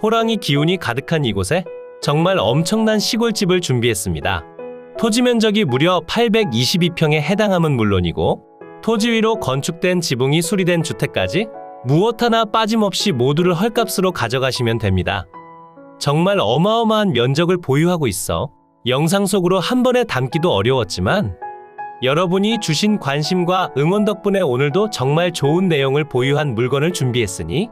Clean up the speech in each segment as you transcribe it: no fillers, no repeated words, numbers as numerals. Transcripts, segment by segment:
호랑이 기운이 가득한 이곳에 정말 엄청난 시골집을 준비했습니다. 토지 면적이 무려 822평에 해당함은 물론이고 토지 위로 건축된 지붕이 수리된 주택까지 무엇 하나 빠짐없이 모두를 헐값으로 가져가시면 됩니다. 정말 어마어마한 면적을 보유하고 있어 영상 속으로 한 번에 담기도 어려웠지만 여러분이 주신 관심과 응원 덕분에 오늘도 정말 좋은 내용을 보유한 물건을 준비했으니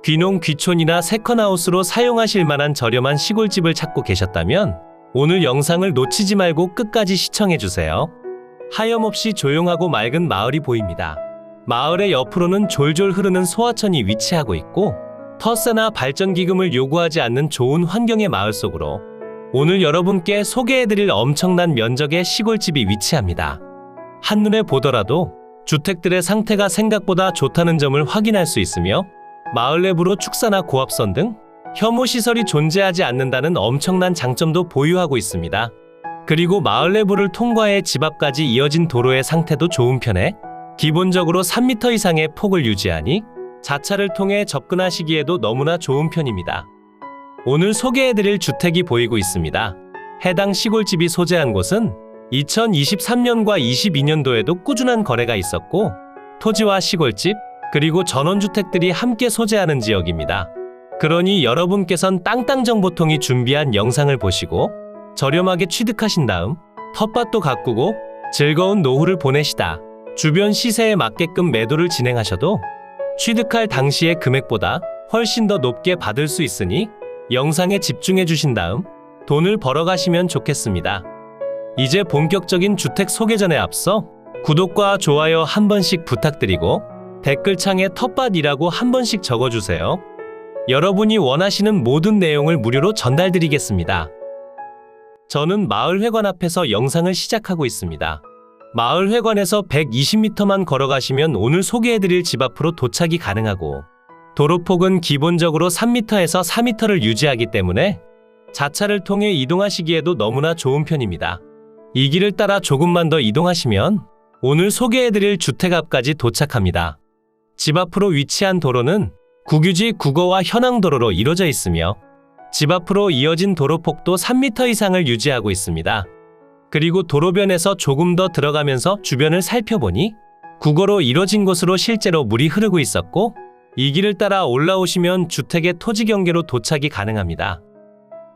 귀농 귀촌이나 세컨하우스로 사용하실 만한 저렴한 시골집을 찾고 계셨다면 오늘 영상을 놓치지 말고 끝까지 시청해주세요. 하염없이 조용하고 맑은 마을이 보입니다. 마을의 옆으로는 졸졸 흐르는 소하천이 위치하고 있고 터세나 발전기금을 요구하지 않는 좋은 환경의 마을 속으로 오늘 여러분께 소개해드릴 엄청난 면적의 시골집이 위치합니다. 한눈에 보더라도 주택들의 상태가 생각보다 좋다는 점을 확인할 수 있으며 마을 내부로 축사나 고압선 등 혐오시설이 존재하지 않는다는 엄청난 장점도 보유하고 있습니다. 그리고 마을 내부를 통과해 집 앞까지 이어진 도로의 상태도 좋은 편에 기본적으로 3m 이상의 폭을 유지하니 자차를 통해 접근하시기에도 너무나 좋은 편입니다. 오늘 소개해드릴 주택이 보이고 있습니다. 해당 시골집이 소재한 곳은 2023년과 22년도에도 꾸준한 거래가 있었고 토지와 시골집 그리고 전원주택들이 함께 소재하는 지역입니다. 그러니 여러분께선 땅땅정보통이 준비한 영상을 보시고 저렴하게 취득하신 다음 텃밭도 가꾸고 즐거운 노후를 보내시다 주변 시세에 맞게끔 매도를 진행하셔도 취득할 당시의 금액보다 훨씬 더 높게 받을 수 있으니 영상에 집중해 주신 다음 돈을 벌어가시면 좋겠습니다. 이제 본격적인 주택 소개전에 앞서 구독과 좋아요 한 번씩 부탁드리고 댓글창에 텃밭이라고 한 번씩 적어주세요. 여러분이 원하시는 모든 내용을 무료로 전달드리겠습니다. 저는 마을회관 앞에서 영상을 시작하고 있습니다. 마을회관에서 120m만 걸어가시면 오늘 소개해드릴 집 앞으로 도착이 가능하고 도로폭은 기본적으로 3m에서 4m를 유지하기 때문에 자차를 통해 이동하시기에도 너무나 좋은 편입니다. 이 길을 따라 조금만 더 이동하시면 오늘 소개해드릴 주택 앞까지 도착합니다. 집 앞으로 위치한 도로는 국유지 국어와 현황도로로 이루어져 있으며 집 앞으로 이어진 도로폭도 3m 이상을 유지하고 있습니다. 그리고 도로변에서 조금 더 들어가면서 주변을 살펴보니 국어로 이루어진 곳으로 실제로 물이 흐르고 있었고 이 길을 따라 올라오시면 주택의 토지 경계로 도착이 가능합니다.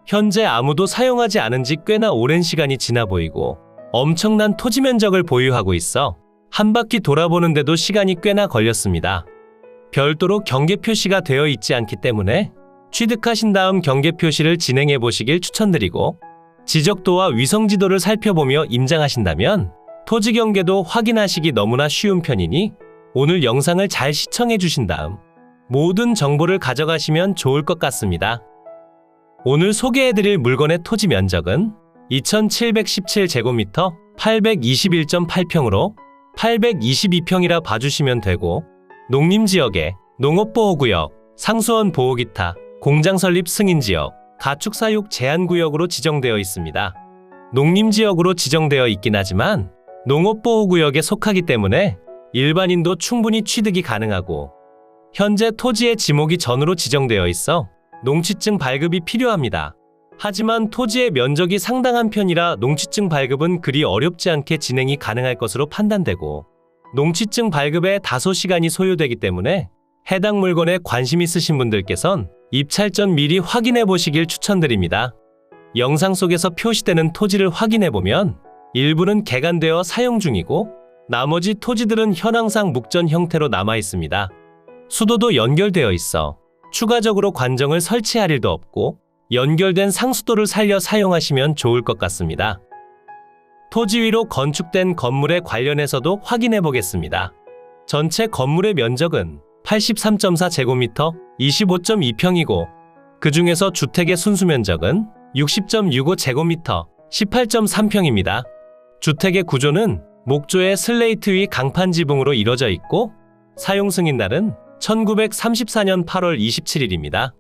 현재 아무도 사용하지 않은 지 꽤나 오랜 시간이 지나 보이고 엄청난 토지 면적을 보유하고 있어 한 바퀴 돌아보는데도 시간이 꽤나 걸렸습니다. 별도로 경계 표시가 되어 있지 않기 때문에 취득하신 다음 경계 표시를 진행해 보시길 추천드리고 지적도와 위성지도를 살펴보며 임장하신다면 토지 경계도 확인하시기 너무나 쉬운 편이니 오늘 영상을 잘 시청해 주신 다음 모든 정보를 가져가시면 좋을 것 같습니다. 오늘 소개해드릴 물건의 토지 면적은 2717제곱미터 821.8평으로 822평이라 봐주시면 되고 농림지역에 농업보호구역, 상수원 보호기타, 공장설립 승인지역, 가축사육 제한구역으로 지정되어 있습니다. 농림지역으로 지정되어 있긴 하지만 농업보호구역에 속하기 때문에 일반인도 충분히 취득이 가능하고 현재 토지의 지목이 전으로 지정되어 있어 농취증 발급이 필요합니다. 하지만 토지의 면적이 상당한 편이라 농취증 발급은 그리 어렵지 않게 진행이 가능할 것으로 판단되고 농취증 발급에 다소 시간이 소요되기 때문에 해당 물건에 관심 있으신 분들께선 입찰 전 미리 확인해 보시길 추천드립니다. 영상 속에서 표시되는 토지를 확인해 보면 일부는 개간되어 사용 중이고 나머지 토지들은 현황상 묵전 형태로 남아 있습니다. 수도도 연결되어 있어 추가적으로 관정을 설치할 일도 없고 연결된 상수도를 살려 사용하시면 좋을 것 같습니다. 토지 위로 건축된 건물에 관련해서도 확인해 보겠습니다. 전체 건물의 면적은 83.4제곱미터 25.2평이고 그 중에서 주택의 순수 면적은 60.65제곱미터 18.3평입니다. 주택의 구조는 목조의 슬레이트 위 강판 지붕으로 이루어져 있고 사용 승인날은 1934년 8월 27일입니다.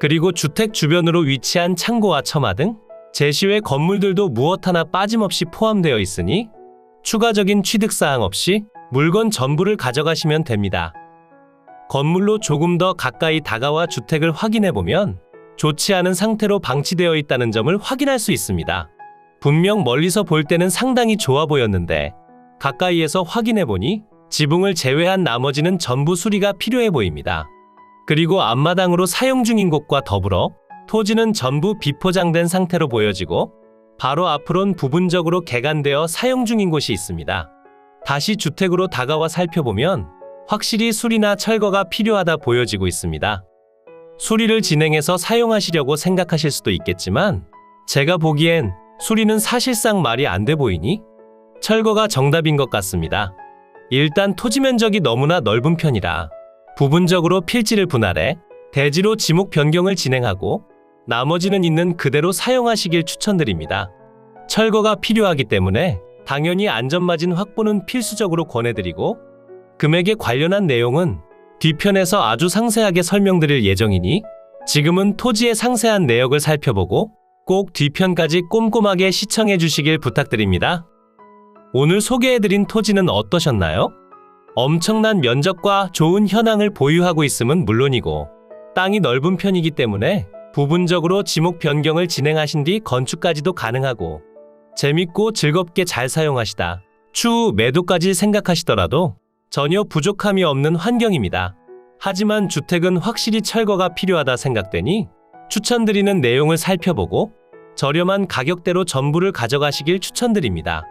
그리고 주택 주변으로 위치한 창고와 처마 등 제시외 건물들도 무엇 하나 빠짐없이 포함되어 있으니 추가적인 취득사항 없이 물건 전부를 가져가시면 됩니다. 건물로 조금 더 가까이 다가와 주택을 확인해보면 좋지 않은 상태로 방치되어 있다는 점을 확인할 수 있습니다. 분명 멀리서 볼 때는 상당히 좋아 보였는데 가까이에서 확인해 보니 지붕을 제외한 나머지는 전부 수리가 필요해 보입니다. 그리고 앞마당으로 사용 중인 곳과 더불어 토지는 전부 비포장된 상태로 보여지고 바로 앞으론 부분적으로 개간되어 사용 중인 곳이 있습니다. 다시 주택으로 다가와 살펴보면 확실히 수리나 철거가 필요하다 보여지고 있습니다. 수리를 진행해서 사용하시려고 생각하실 수도 있겠지만 제가 보기엔 수리는 사실상 말이 안 돼 보이니 철거가 정답인 것 같습니다. 일단 토지 면적이 너무나 넓은 편이라 부분적으로 필지를 분할해 대지로 지목 변경을 진행하고 나머지는 있는 그대로 사용하시길 추천드립니다. 철거가 필요하기 때문에 당연히 안전마진 확보는 필수적으로 권해드리고 금액에 관련한 내용은 뒤편에서 아주 상세하게 설명드릴 예정이니 지금은 토지의 상세한 내역을 살펴보고 꼭 뒤편까지 꼼꼼하게 시청해 주시길 부탁드립니다. 오늘 소개해드린 토지는 어떠셨나요? 엄청난 면적과 좋은 현황을 보유하고 있음은 물론이고 땅이 넓은 편이기 때문에 부분적으로 지목 변경을 진행하신 뒤 건축까지도 가능하고 재밌고 즐겁게 잘 사용하시다 추후 매도까지 생각하시더라도 전혀 부족함이 없는 환경입니다. 하지만 주택은 확실히 철거가 필요하다 생각되니 추천드리는 내용을 살펴보고 저렴한 가격대로 전부를 가져가시길 추천드립니다.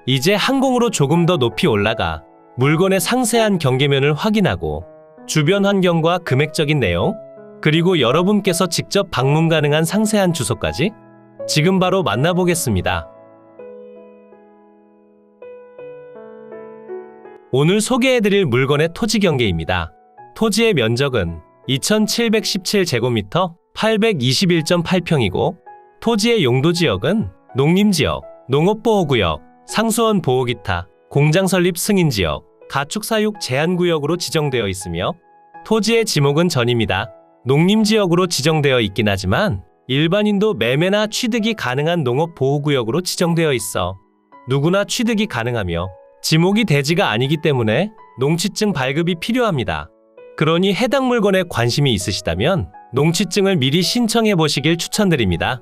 이제 항공으로 조금 더 높이 올라가 물건의 상세한 경계면을 확인하고 주변 환경과 금액적인 내용, 그리고 여러분께서 직접 방문 가능한 상세한 주소까지 지금 바로 만나보겠습니다. 오늘 소개해드릴 물건의 토지 경계입니다. 토지의 면적은 2717제곱미터 821.8평이고 토지의 용도지역은 농림지역, 농업보호구역, 상수원 보호기타, 공장 설립 승인지역, 가축사육 제한구역으로 지정되어 있으며 토지의 지목은 전입니다. 농림지역으로 지정되어 있긴 하지만 일반인도 매매나 취득이 가능한 농업보호구역으로 지정되어 있어 누구나 취득이 가능하며 지목이 대지가 아니기 때문에 농취증 발급이 필요합니다. 그러니 해당 물건에 관심이 있으시다면 농취증을 미리 신청해 보시길 추천드립니다.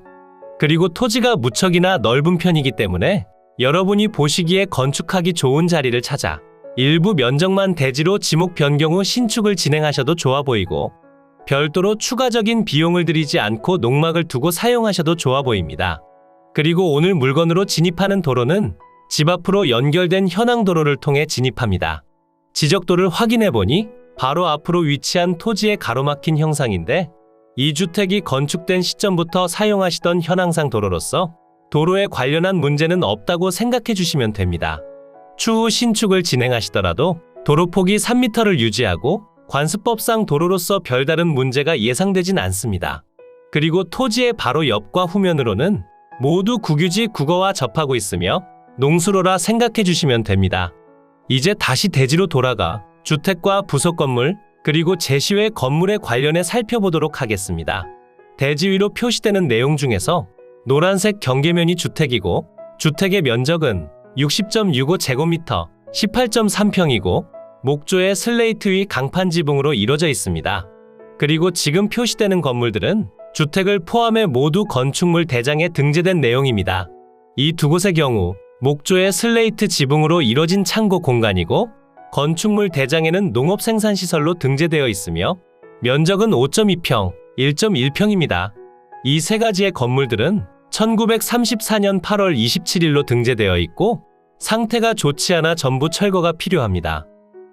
그리고 토지가 무척이나 넓은 편이기 때문에 여러분이 보시기에 건축하기 좋은 자리를 찾아 일부 면적만 대지로 지목 변경 후 신축을 진행하셔도 좋아 보이고 별도로 추가적인 비용을 들이지 않고 농막을 두고 사용하셔도 좋아 보입니다. 그리고 오늘 물건으로 진입하는 도로는 집 앞으로 연결된 현황도로를 통해 진입합니다. 지적도를 확인해보니 바로 앞으로 위치한 토지의 가로막힌 형상인데 이 주택이 건축된 시점부터 사용하시던 현황상 도로로서 도로에 관련한 문제는 없다고 생각해 주시면 됩니다. 추후 신축을 진행하시더라도 도로폭이 3m를 유지하고 관습법상 도로로서 별다른 문제가 예상되진 않습니다. 그리고 토지의 바로 옆과 후면으로는 모두 국유지 국어와 접하고 있으며 농수로라 생각해 주시면 됩니다. 이제 다시 대지로 돌아가 주택과 부속 건물 그리고 제시외 건물에 관련해 살펴보도록 하겠습니다. 대지 위로 표시되는 내용 중에서 노란색 경계면이 주택이고 주택의 면적은 60.65제곱미터 18.3평이고 목조의 슬레이트 위 강판 지붕으로 이루어져 있습니다. 그리고 지금 표시되는 건물들은 주택을 포함해 모두 건축물 대장에 등재된 내용입니다. 이 두 곳의 경우 목조의 슬레이트 지붕으로 이뤄진 창고 공간이고 건축물 대장에는 농업생산시설로 등재되어 있으며 면적은 5.2평, 1.1평입니다. 이 세 가지의 건물들은 1934년 8월 27일로 등재되어 있고 상태가 좋지 않아 전부 철거가 필요합니다.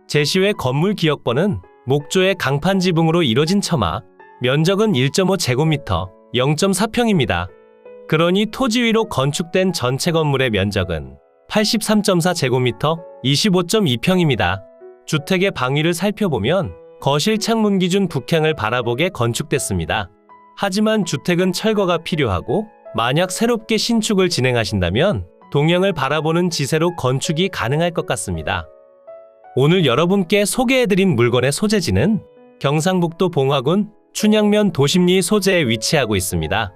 제시외 건물 기역번은 목조의 강판 지붕으로 이뤄진 처마, 면적은 1.5제곱미터, 0.4평입니다. 그러니 토지 위로 건축된 전체 건물의 면적은 83.4제곱미터, 25.2평입니다. 주택의 방위를 살펴보면 거실 창문 기준 북향을 바라보게 건축됐습니다. 하지만 주택은 철거가 필요하고 만약 새롭게 신축을 진행하신다면 동향을 바라보는 지세로 건축이 가능할 것 같습니다. 오늘 여러분께 소개해드린 물건의 소재지는 경상북도 봉화군 춘향면 도심리 소재에 위치하고 있습니다.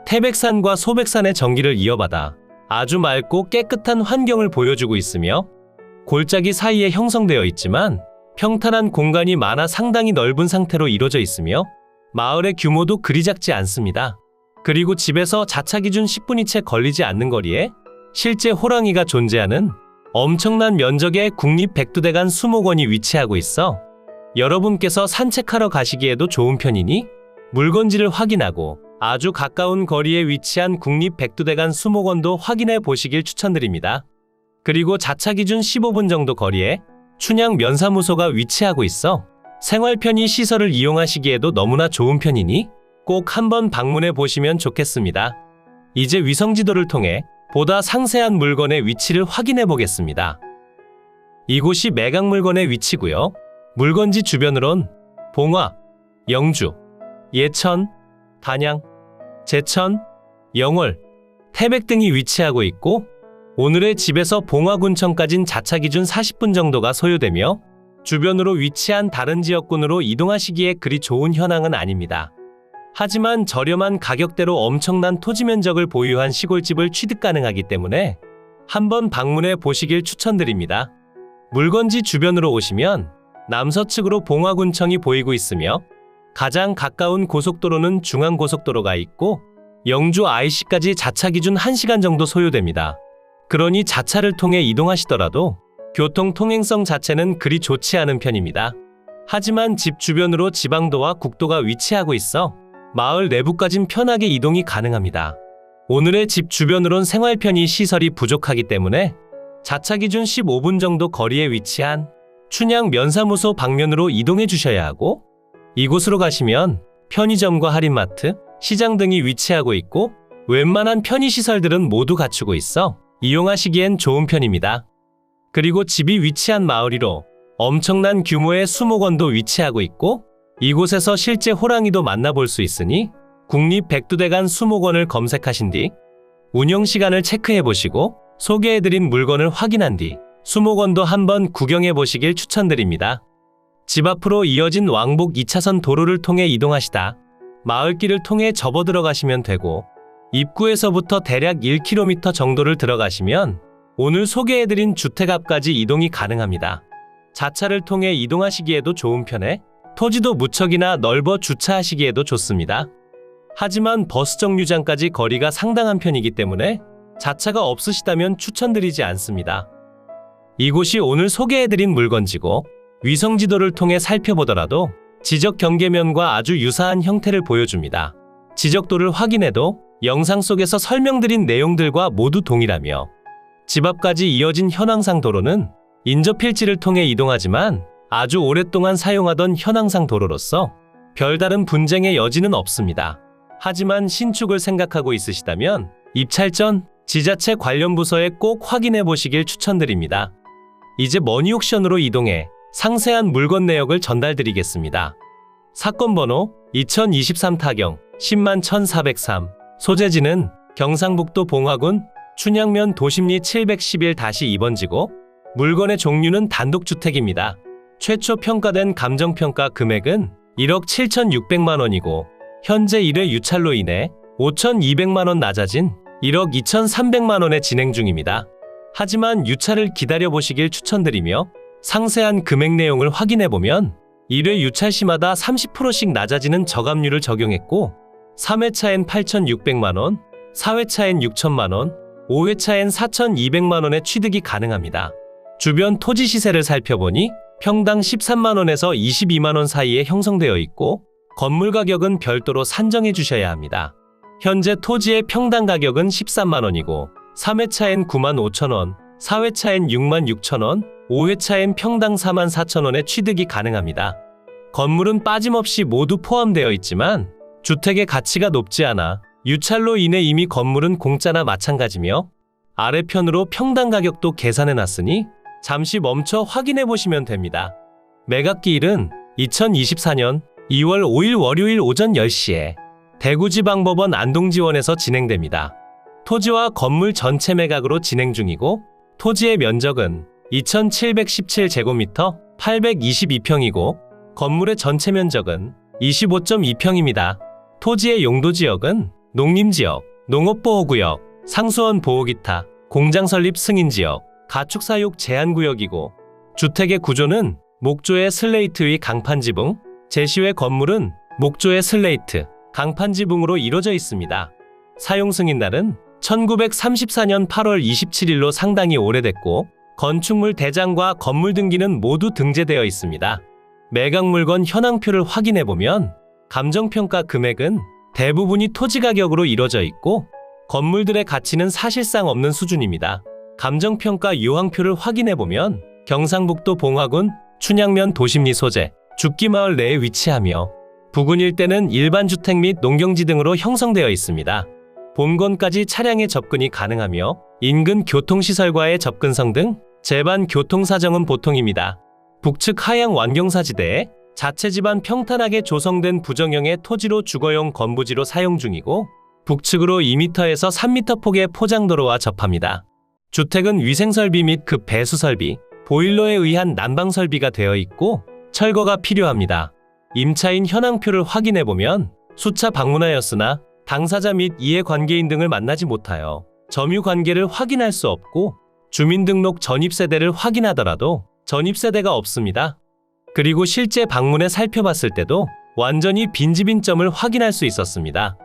태백산과 소백산의 전기를 이어받아 아주 맑고 깨끗한 환경을 보여주고 있으며 골짜기 사이에 형성되어 있지만 평탄한 공간이 많아 상당히 넓은 상태로 이루어져 있으며 마을의 규모도 그리 작지 않습니다. 그리고 집에서 자차 기준 10분이 채 걸리지 않는 거리에 실제 호랑이가 존재하는 엄청난 면적의 국립백두대간 수목원이 위치하고 있어 여러분께서 산책하러 가시기에도 좋은 편이니 물건지를 확인하고 아주 가까운 거리에 위치한 국립백두대간 수목원도 확인해 보시길 추천드립니다. 그리고 자차 기준 15분 정도 거리에 춘향 면사무소가 위치하고 있어 생활 편의 시설을 이용하시기에도 너무나 좋은 편이니 꼭 한번 방문해 보시면 좋겠습니다. 이제 위성지도를 통해 보다 상세한 물건의 위치를 확인해 보겠습니다. 이곳이 매각물건의 위치고요. 물건지 주변으론 봉화, 영주, 예천, 단양, 제천, 영월, 태백 등이 위치하고 있고 오늘의 집에서 봉화군청까진 자차 기준 40분 정도가 소요되며 주변으로 위치한 다른 지역군으로 이동하시기에 그리 좋은 현황은 아닙니다. 하지만 저렴한 가격대로 엄청난 토지 면적을 보유한 시골집을 취득 가능하기 때문에 한번 방문해 보시길 추천드립니다. 물건지 주변으로 오시면 남서측으로 봉화군청이 보이고 있으며 가장 가까운 고속도로는 중앙고속도로가 있고 영주 IC까지 자차 기준 1시간 정도 소요됩니다. 그러니 자차를 통해 이동하시더라도 교통 통행성 자체는 그리 좋지 않은 편입니다. 하지만 집 주변으로 지방도와 국도가 위치하고 있어 마을 내부까진 편하게 이동이 가능합니다. 오늘의 집 주변으론 생활 편의 시설이 부족하기 때문에 자차 기준 15분 정도 거리에 위치한 춘향 면사무소 방면으로 이동해 주셔야 하고 이곳으로 가시면 편의점과 할인마트, 시장 등이 위치하고 있고 웬만한 편의시설들은 모두 갖추고 있어 이용하시기엔 좋은 편입니다. 그리고 집이 위치한 마을이로 엄청난 규모의 수목원도 위치하고 있고 이곳에서 실제 호랑이도 만나볼 수 있으니 국립백두대간 수목원을 검색하신 뒤 운영시간을 체크해보시고 소개해드린 물건을 확인한 뒤 수목원도 한번 구경해보시길 추천드립니다. 집 앞으로 이어진 왕복 2차선 도로를 통해 이동하시다 마을길을 통해 접어 들어가시면 되고 입구에서부터 대략 1km 정도를 들어가시면 오늘 소개해드린 주택 앞까지 이동이 가능합니다. 자차를 통해 이동하시기에도 좋은 편에 토지도 무척이나 넓어 주차하시기에도 좋습니다. 하지만 버스 정류장까지 거리가 상당한 편이기 때문에 자차가 없으시다면 추천드리지 않습니다. 이곳이 오늘 소개해드린 물건지고 위성지도를 통해 살펴보더라도 지적 경계면과 아주 유사한 형태를 보여줍니다. 지적도를 확인해도 영상 속에서 설명드린 내용들과 모두 동일하며 집 앞까지 이어진 현황상 도로는 인접필지를 통해 이동하지만 아주 오랫동안 사용하던 현황상 도로로서 별다른 분쟁의 여지는 없습니다. 하지만 신축을 생각하고 있으시다면 입찰 전 지자체 관련 부서에 꼭 확인해 보시길 추천드립니다. 이제 머니옥션으로 이동해 상세한 물건 내역을 전달드리겠습니다. 사건 번호 2023 타경 101,403 소재지는 경상북도 봉화군 춘향면 도심리 711-2번지고 물건의 종류는 단독주택입니다. 최초 평가된 감정평가 금액은 1억 7,600만원이고 현재 1회 유찰로 인해 5,200만원 낮아진 1억 2,300만원에 진행 중입니다. 하지만 유찰을 기다려보시길 추천드리며 상세한 금액 내용을 확인해보면 1회 유찰 시마다 30%씩 낮아지는 저감률을 적용했고 3회차엔 8,600만원, 4회차엔 6,000만원, 5회차엔 4,200만원의 취득이 가능합니다. 주변 토지 시세를 살펴보니 평당 13만원에서 22만원 사이에 형성되어 있고 건물 가격은 별도로 산정해 주셔야 합니다. 현재 토지의 평당 가격은 13만원이고 3회차엔 9만 5천원, 4회차엔 6만 6천원, 5회차엔 평당 4만 4천원의 취득이 가능합니다. 건물은 빠짐없이 모두 포함되어 있지만 주택의 가치가 높지 않아 유찰로 인해 이미 건물은 공짜나 마찬가지며 아래편으로 평당 가격도 계산해놨으니 잠시 멈춰 확인해보시면 됩니다. 매각기일은 2024년 2월 5일 월요일 오전 10시에 대구지방법원 안동지원에서 진행됩니다. 토지와 건물 전체 매각으로 진행 중이고 토지의 면적은 2,717제곱미터 822평이고 건물의 전체 면적은 25.2평입니다. 토지의 용도지역은 농림지역, 농업보호구역, 상수원 보호기타, 공장설립 승인지역, 가축사육 제한구역이고 주택의 구조는 목조의 슬레이트 위 강판지붕, 제시외 건물은 목조의 슬레이트, 강판 지붕으로 이루어져 있습니다. 사용 승인날은 1934년 8월 27일로 상당히 오래됐고 건축물 대장과 건물 등기는 모두 등재되어 있습니다. 매각 물건 현황표를 확인해보면 감정평가 금액은 대부분이 토지 가격으로 이루어져 있고 건물들의 가치는 사실상 없는 수준입니다. 감정평가 요항표를 확인해보면 경상북도 봉화군 춘향면 도심리 소재 죽기마을 내에 위치하며 부근 일대는 일반 주택 및 농경지 등으로 형성되어 있습니다. 본건까지 차량의 접근이 가능하며 인근 교통시설과의 접근성 등 제반 교통사정은 보통입니다. 북측 하양 완경사지대에 자체 집안 평탄하게 조성된 부정형의 토지로 주거용 건부지로 사용 중이고 북측으로 2m에서 3m 폭의 포장도로와 접합니다. 주택은 위생설비 및 급 배수설비, 보일러에 의한 난방설비가 되어 있고 철거가 필요합니다. 임차인 현황표를 확인해보면 수차 방문하였으나 당사자 및 이해관계인 등을 만나지 못하여 점유관계를 확인할 수 없고 주민등록 전입세대를 확인하더라도 전입세대가 없습니다. 그리고 실제 방문해 살펴봤을 때도 완전히 빈집인 점을 확인할 수 있었습니다.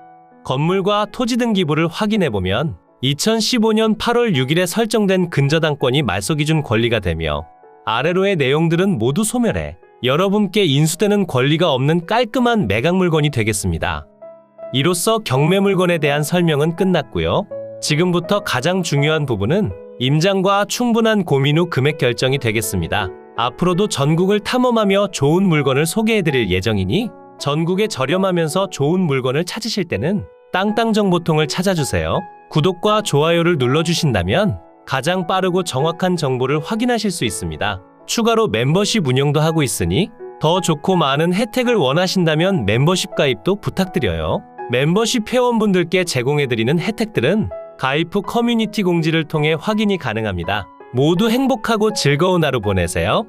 건물과 토지 등기부를 확인해보면 2015년 8월 6일에 설정된 근저당권이 말소기준 권리가 되며 아래로의 내용들은 모두 소멸해 여러분께 인수되는 권리가 없는 깔끔한 매각 물건이 되겠습니다. 이로써 경매 물건에 대한 설명은 끝났고요. 지금부터 가장 중요한 부분은 임장과 충분한 고민 후 금액 결정이 되겠습니다. 앞으로도 전국을 탐험하며 좋은 물건을 소개해드릴 예정이니 전국에 저렴하면서 좋은 물건을 찾으실 때는 땅땅정보통을 찾아주세요. 구독과 좋아요를 눌러주신다면 가장 빠르고 정확한 정보를 확인하실 수 있습니다. 추가로 멤버십 운영도 하고 있으니 더 좋고 많은 혜택을 원하신다면 멤버십 가입도 부탁드려요. 멤버십 회원분들께 제공해드리는 혜택들은 가입 후 커뮤니티 공지를 통해 확인이 가능합니다. 모두 행복하고 즐거운 하루 보내세요.